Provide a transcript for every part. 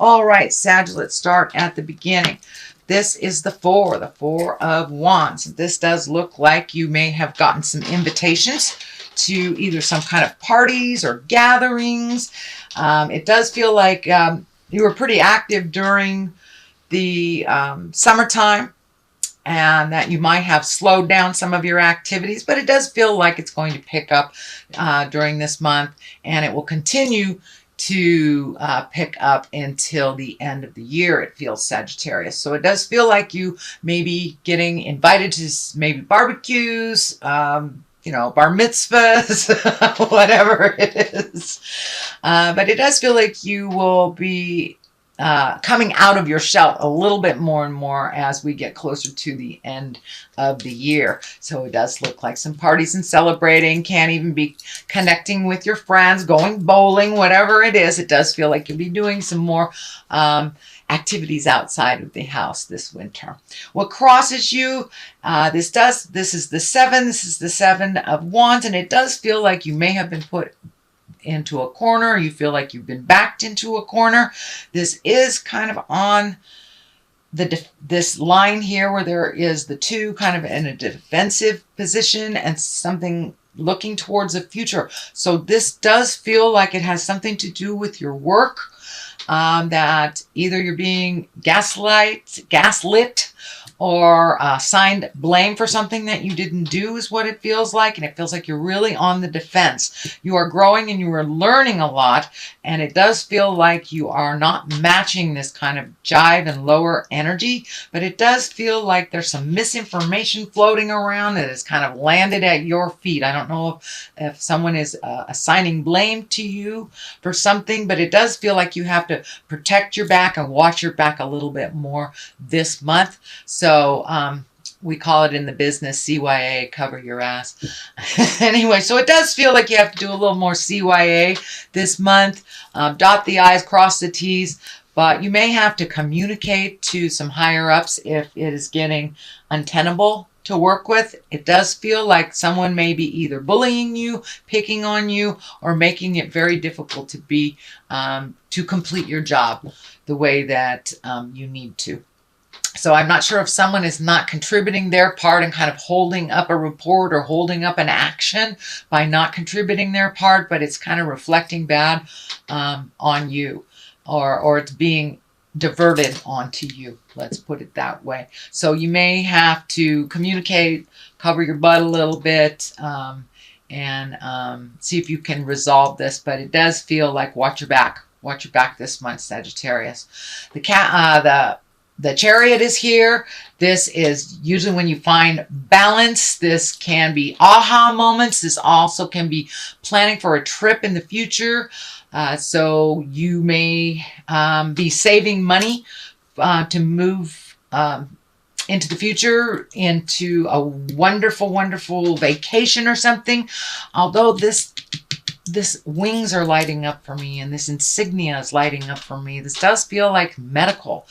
All right, Sag, let's start at the beginning. This is the Four of Wands. This does look like you may have gotten some invitations to either some kind of parties or gatherings. It does feel like you were pretty active during the summertime, and that you might have slowed down some of your activities, but it does feel like it's going to pick up during this month, and it will continue to pick up until the end of the year, it feels, Sagittarius. So it does feel like you may be getting invited to maybe barbecues, bar mitzvahs, whatever it is. But it does feel like you will be coming out of your shell a little bit more and more as we get closer to the end of the year. So it does look like some parties and celebrating, can't even be connecting with your friends, going bowling, whatever it is. It does feel like you'll be doing some more activities outside of the house this winter. What crosses you, this is the Seven of Wands, and it does feel like you may have been put into a corner. You feel like you've been backed into a corner. This is kind of on this line here where there is the two kind of in a defensive position and something looking towards the future. So this does feel like it has something to do with your work, that either you're being gaslit, or assigned blame for something that you didn't do is what it feels like. And it feels like you're really on the defense. You are growing and you are learning a lot. And it does feel like you are not matching this kind of jive and lower energy. But it does feel like there's some misinformation floating around that has kind of landed at your feet. I don't know if someone is assigning blame to you for something, but it does feel like you have to protect your back and watch your back a little bit more this month. So we call it in the business CYA, cover your ass. Anyway, so it does feel like you have to do a little more CYA this month. Dot the I's, cross the T's, but you may have to communicate to some higher ups if it is getting untenable to work with. It does feel like someone may be either bullying you, picking on you, or making it very difficult to be to complete your job the way that you need to. So I'm not sure if someone is not contributing their part and kind of holding up a report or holding up an action by not contributing their part, but it's kind of reflecting bad on you, or it's being diverted onto you. Let's put it that way. So you may have to communicate, cover your butt a little bit, and see if you can resolve this. But it does feel like watch your back. Watch your back this month, Sagittarius. The Chariot is here. This is usually when you find balance. This can be aha moments. This also can be planning for a trip in the future. So you may be saving money to move into the future, into a wonderful, wonderful vacation or something. Although this wings are lighting up for me, and this insignia is lighting up for me. This does feel like medical.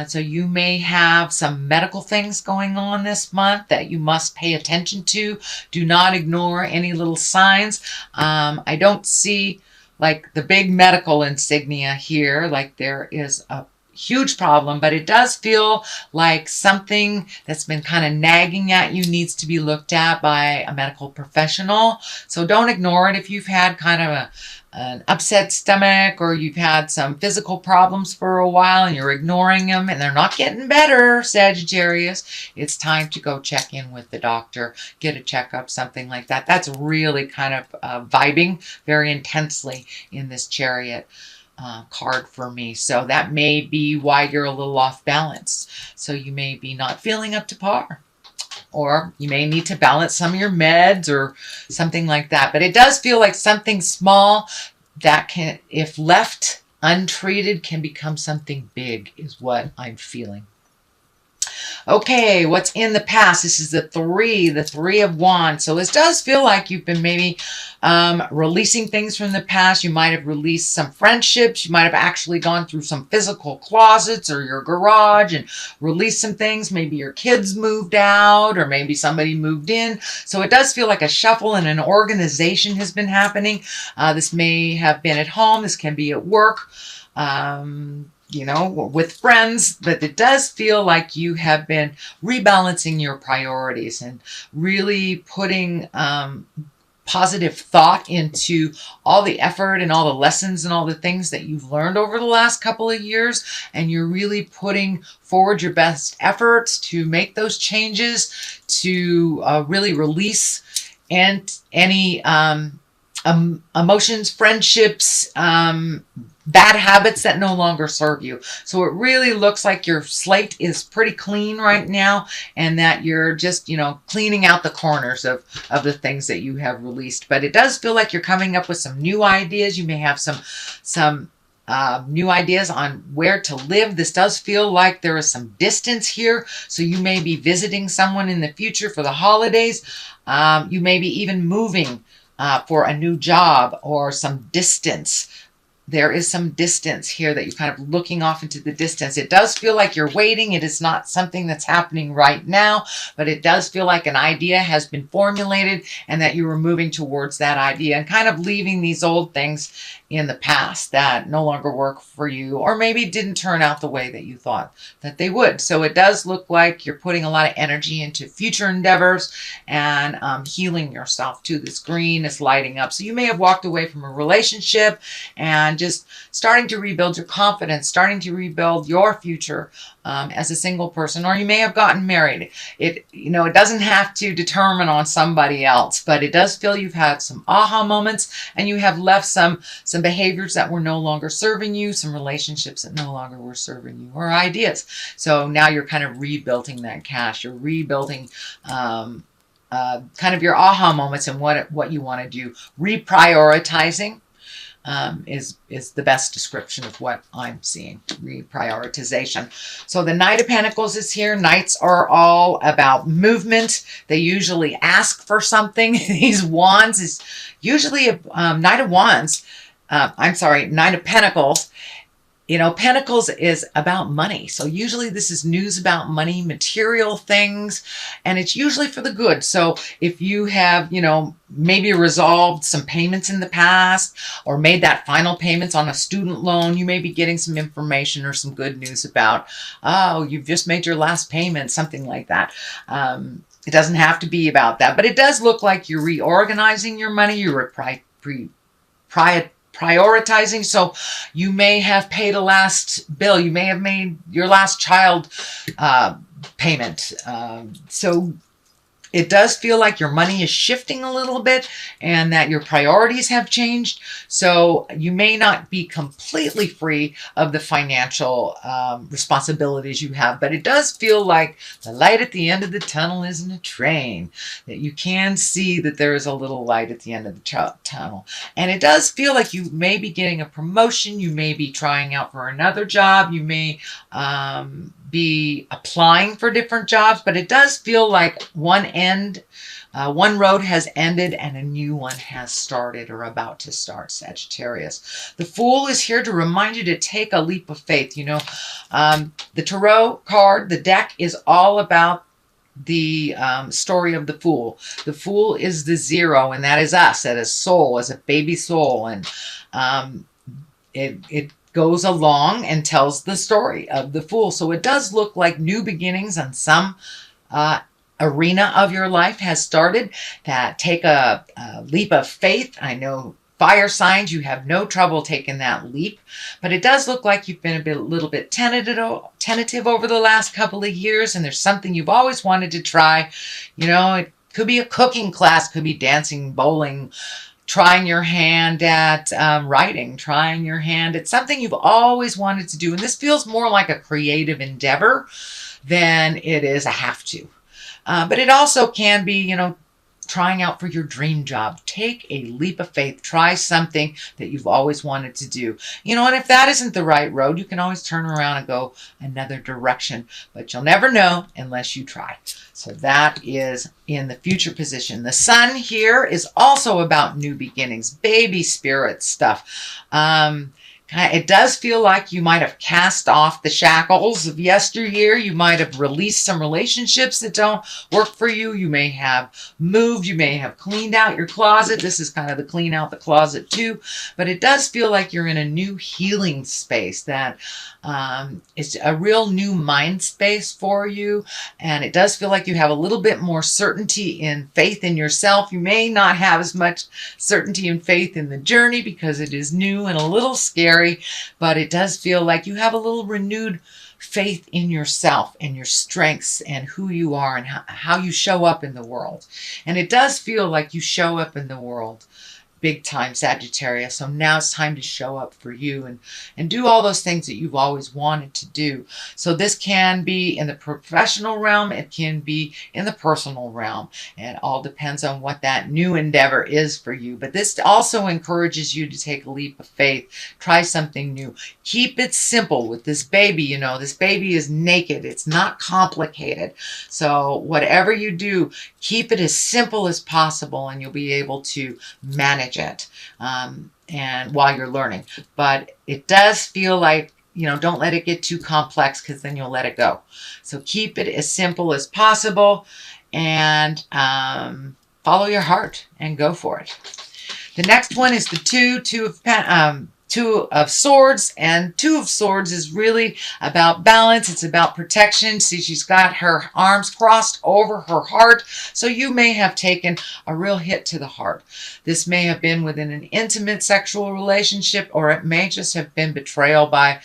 So you may have some medical things going on this month that you must pay attention to. Do not ignore any little signs. I don't see like the big medical insignia here, like there is a huge problem, but it does feel like something that's been kind of nagging at you needs to be looked at by a medical professional. So don't ignore it. If you've had kind of an upset stomach, or you've had some physical problems for a while and you're ignoring them and they're not getting better, Sagittarius, it's time to go check in with the doctor, get a checkup, something like that. That's really kind of vibing very intensely in this Chariot card for me. So that may be why you're a little off balance. So you may be not feeling up to par, or you may need to balance some of your meds or something like that. But it does feel like something small that can, if left untreated, can become something big, is what I'm feeling. Okay, what's in the past? This is the Three of Wands. So this does feel like you've been maybe releasing things from the past. You might have released some friendships. You might have actually gone through some physical closets or your garage and released some things. Maybe your kids moved out, or maybe somebody moved in. So it does feel like a shuffle and an organization has been happening. This may have been at home. This can be at work. with friends, but it does feel like you have been rebalancing your priorities and really putting positive thought into all the effort and all the lessons and all the things that you've learned over the last couple of years. And you're really putting forward your best efforts to make those changes, to really release and any emotions, friendships, bad habits that no longer serve you. So it really looks like your slate is pretty clean right now, and that you're just, cleaning out the corners of the things that you have released. But it does feel like you're coming up with some new ideas. You may have some new ideas on where to live. This does feel like there is some distance here. So you may be visiting someone in the future for the holidays. You may be even moving for a new job or some distance. There is some distance here that you're kind of looking off into the distance. It does feel like you're waiting. It is not something that's happening right now, but it does feel like an idea has been formulated and that you were moving towards that idea and kind of leaving these old things in the past that no longer work for you, or maybe didn't turn out the way that you thought that they would. So it does look like you're putting a lot of energy into future endeavors and healing yourself too. This green is lighting up. So you may have walked away from a relationship and just starting to rebuild your confidence, starting to rebuild your future as a single person, or you may have gotten married. It doesn't have to determine on somebody else, but it does feel you've had some aha moments and you have left some behaviors that were no longer serving you, some relationships that no longer were serving you, or ideas. So now you're kind of rebuilding that cache. You're rebuilding kind of your aha moments and what you want to do. Reprioritizing is the best description of what I'm seeing. Reprioritization. So the Knight of Pentacles is here. Knights are all about movement. They usually ask for something. These wands is usually a Knight of Wands. Knight of Pentacles. Pentacles is about money. So usually this is news about money, material things, and it's usually for the good. So if you have, maybe resolved some payments in the past or made that final payments on a student loan, you may be getting some information or some good news about, oh, you've just made your last payment, something like that. It doesn't have to be about that, but it does look like you're reorganizing your money. You're prioritizing. So you may have paid a last bill. You may have made your last child payment. So it does feel like your money is shifting a little bit and that your priorities have changed. So you may not be completely free of the financial responsibilities you have, but it does feel like the light at the end of the tunnel isn't a train, that you can see that there is a little light at the end of the tunnel. And it does feel like you may be getting a promotion. You may be trying out for another job. You may be applying for different jobs, but it does feel like one road has ended and a new one has started or about to start, Sagittarius. The Fool is here to remind you to take a leap of faith. The Tarot card, the deck, is all about the story of the Fool. The Fool is the zero, and that is us, that is soul, as a baby soul. And it goes along and tells the story of the Fool. So it does look like new beginnings on some arena of your life has started. That take a leap of faith. I know fire signs, you have no trouble taking that leap, but it does look like you've been a little bit tentative over the last couple of years, and there's something you've always wanted to try. It could be a cooking class, could be dancing, bowling, trying your hand at writing, trying your hand at something you've always wanted to do. And this feels more like a creative endeavor than it is a have to. But it also can be, trying out for your dream job. Take a leap of faith. Try something that you've always wanted to do. And if that isn't the right road, you can always turn around and go another direction. But you'll never know unless you try. So that is in the future position. The Sun here is also about new beginnings, baby spirit stuff. It does feel like you might have cast off the shackles of yesteryear. You might have released some relationships that don't work for you. You may have moved. You may have cleaned out your closet. This is kind of the clean out the closet too. But it does feel like you're in a new healing space that is a real new mind space for you. And it does feel like you have a little bit more certainty and faith in yourself. You may not have as much certainty and faith in the journey because it is new and a little scary. But it does feel like you have a little renewed faith in yourself and your strengths and who you are and how you show up in the world. And it does feel like you show up in the world big time, Sagittarius. So now it's time to show up for you and do all those things that you've always wanted to do. So this can be in the professional realm. It can be in the personal realm. And it all depends on what that new endeavor is for you. But this also encourages you to take a leap of faith. Try something new. Keep it simple with this baby. You know, this baby is naked. It's not complicated. So whatever you do, keep it as simple as possible and you'll be able to manage it and while you're learning. But it does feel like, you know, don't let it get too complex because then you'll let it go. So keep it as simple as possible and follow your heart and go for it. The next one is the Two of Swords, and Two of Swords is really about balance. It's about protection. See, she's got her arms crossed over her heart. So you may have taken a real hit to the heart. This may have been within an intimate sexual relationship, or it may just have been betrayal by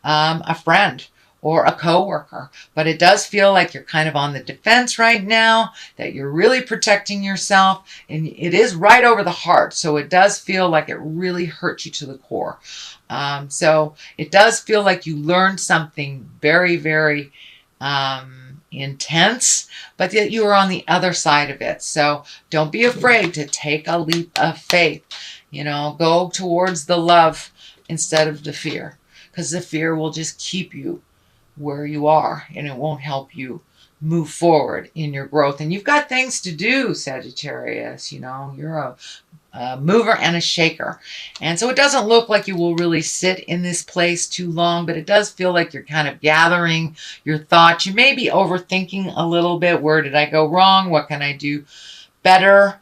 a friend or a coworker. But it does feel like you're kind of on the defense right now, that you're really protecting yourself, and it is right over the heart. So it does feel like it really hurt you to the core. So it does feel like you learned something very, very intense, but yet you are on the other side of it. So don't be afraid to take a leap of faith. You know, go towards the love instead of the fear, because the fear will just keep you where you are and it won't help you move forward in your growth. And you've got things to do, Sagittarius. You know, you're a mover and a shaker. And so it doesn't look like you will really sit in this place too long, but it does feel like you're kind of gathering your thoughts. You may be overthinking a little bit. Where did I go wrong? What can I do better?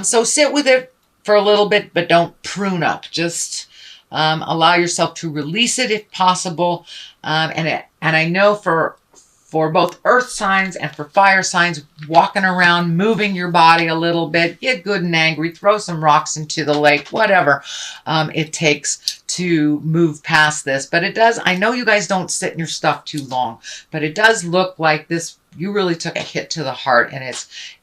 So sit with it for a little bit, but don't prune up. Just allow yourself to release it if possible. And I know for both earth signs and for fire signs, walking around, moving your body a little bit, get good and angry, throw some rocks into the lake, whatever it takes to move past this. But it does, I know you guys don't sit in your stuff too long, but it does look like this, you really took a hit to the heart, and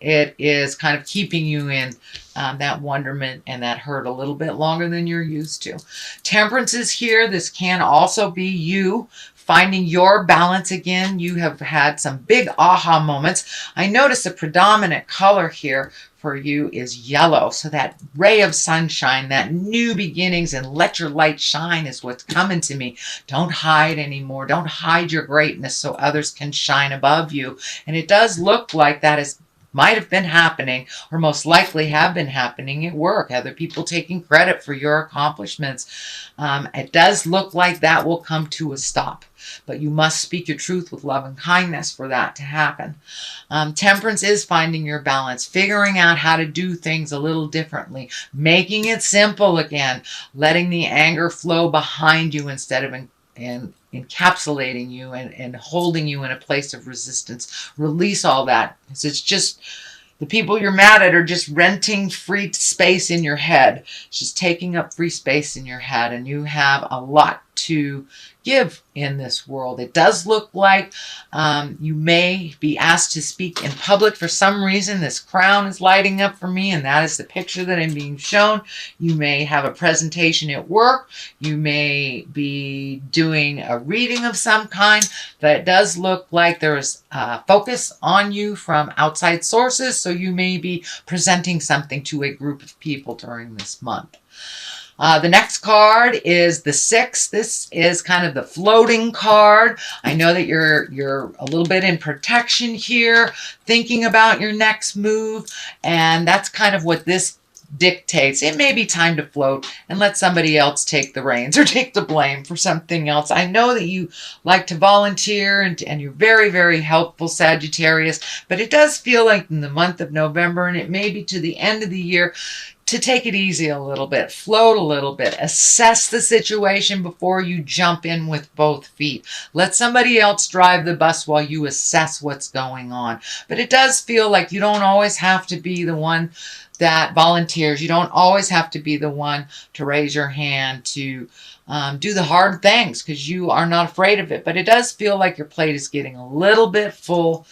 it is kind of keeping you in that wonderment and that hurt a little bit longer than you're used to. Temperance is here. This can also be you finding your balance again. You have had some big aha moments. I notice the predominant color here for you is yellow. So that ray of sunshine, that new beginnings and let your light shine is what's coming to me. Don't hide anymore. Don't hide your greatness so others can shine above you. And it does look like that is might have been happening, or most likely have been happening at work. Other people taking credit for your accomplishments. It does look like that will come to a stop, but you must speak your truth with love and kindness for that to happen. Temperance is finding your balance, figuring out how to do things a little differently, making it simple again, letting the anger flow behind you instead of encapsulating you and holding you in a place of resistance. Release all that. It's just the people you're mad at are just renting free space in your head. It's just taking up free space in your head, and you have a lot to give in this world. It does look like you may be asked to speak in public for some reason. This crown is lighting up for me, and that is the picture that I'm being shown. You may have a presentation at work. You may be doing a reading of some kind. But it does look like there is focus on you from outside sources, so you may be presenting something to a group of people during this month. The next card is the 6. This is kind of the floating card. I know that you're a little bit in protection here, thinking about your next move, and that's kind of what this dictates it may be time to float and let somebody else take the reins or take the blame for something else. I know that you like to volunteer and you're very, very helpful, Sagittarius, but it does feel like in the month of November, and it may be to the end of the year, to take it easy a little bit, float a little bit, assess the situation before you jump in with both feet. Let somebody else drive the bus while you assess what's going on. But it does feel like you don't always have to be the one that volunteers. You don't always have to be the one to raise your hand to do the hard things, because you are not afraid of it. But it does feel like your plate is getting a little bit full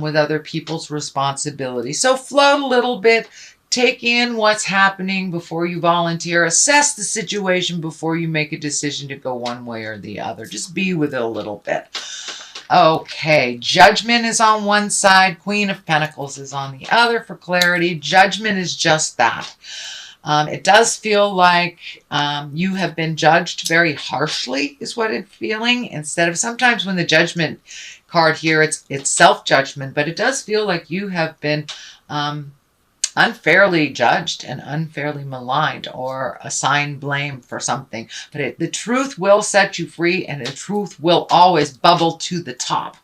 with other people's responsibility. So float a little bit. Take in what's happening before you volunteer. Assess the situation before you make a decision to go one way or the other. Just be with it a little bit. Okay, Judgment is on one side. Queen of Pentacles is on the other for clarity. Judgment is just that. It does feel like you have been judged very harshly, is what it's feeling. Instead of, sometimes when the Judgment card here, it's self-judgment, but it does feel like you have been unfairly judged and unfairly maligned or assigned blame for something. But the truth will set you free, and the truth will always bubble to the top.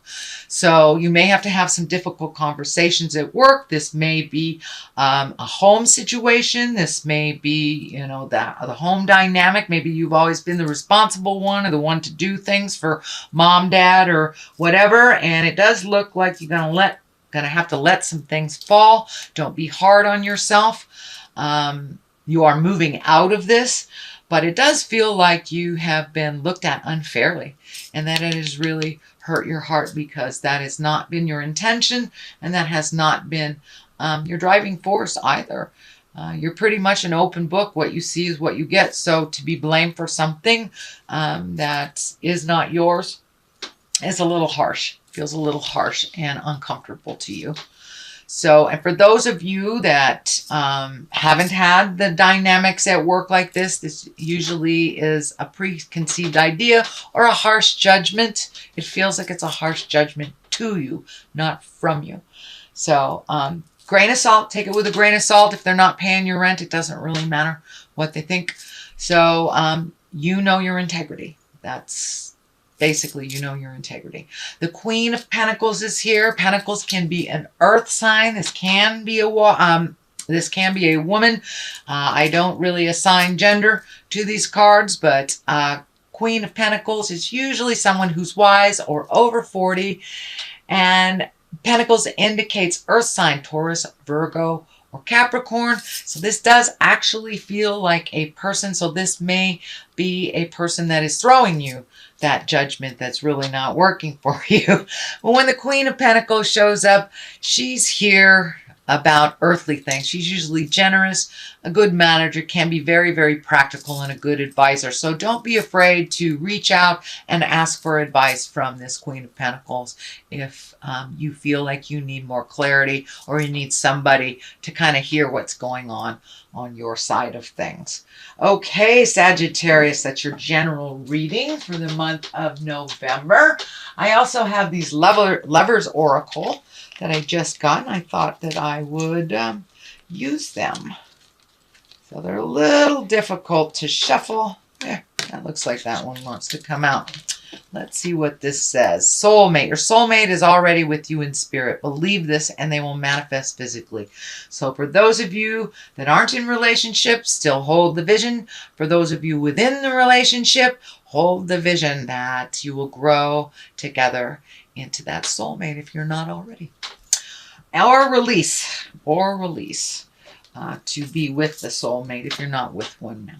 So you may have to have some difficult conversations at work. This may be a home situation. This may be, you know, the home dynamic. Maybe you've always been the responsible one or the one to do things for mom, dad, or whatever. And it does look like you're going to have to let some things fall. Don't be hard on yourself. You are moving out of this, but it does feel like you have been looked at unfairly, and that it has really hurt your heart, because that has not been your intention, and that has not been your driving force either. You're pretty much an open book. What you see is what you get. So to be blamed for something that is not yours is a little harsh. Feels a little harsh and uncomfortable to you. So, and for those of you that haven't had the dynamics at work like this usually is a preconceived idea or a harsh judgment. It feels like it's a harsh judgment to you, not from you. So, grain of salt, take it with a grain of salt. If they're not paying your rent, it doesn't really matter what they think. So, you know your integrity. That's basically, you know your integrity. The Queen of Pentacles is here. Pentacles can be an earth sign. This can be a woman. I don't really assign gender to these cards, but Queen of Pentacles is usually someone who's wise or over 40. And Pentacles indicates earth sign, Taurus, Virgo, or Capricorn. So this does actually feel like a person. So this may be a person that is throwing you that judgment that's really not working for you. But when the Queen of Pentacles shows up, she's here about earthly things. She's usually generous, a good manager, can be very, very practical, and a good advisor. So don't be afraid to reach out and ask for advice from this Queen of Pentacles if you feel like you need more clarity, or you need somebody to kind of hear what's going on your side of things. Okay, Sagittarius, that's your general reading for the month of November. I also have these Lovers Oracle that I just got, and I thought that I would use them. So they're a little difficult to shuffle. There, that looks like that one wants to come out. Let's see what this says. Soulmate. Your soulmate is already with you in spirit. Believe this, and they will manifest physically. So for those of you that aren't in relationships, still hold the vision. For those of you within the relationship, hold the vision that you will grow together into that soulmate if you're not already. Or release. To be with the soulmate if you're not with one now.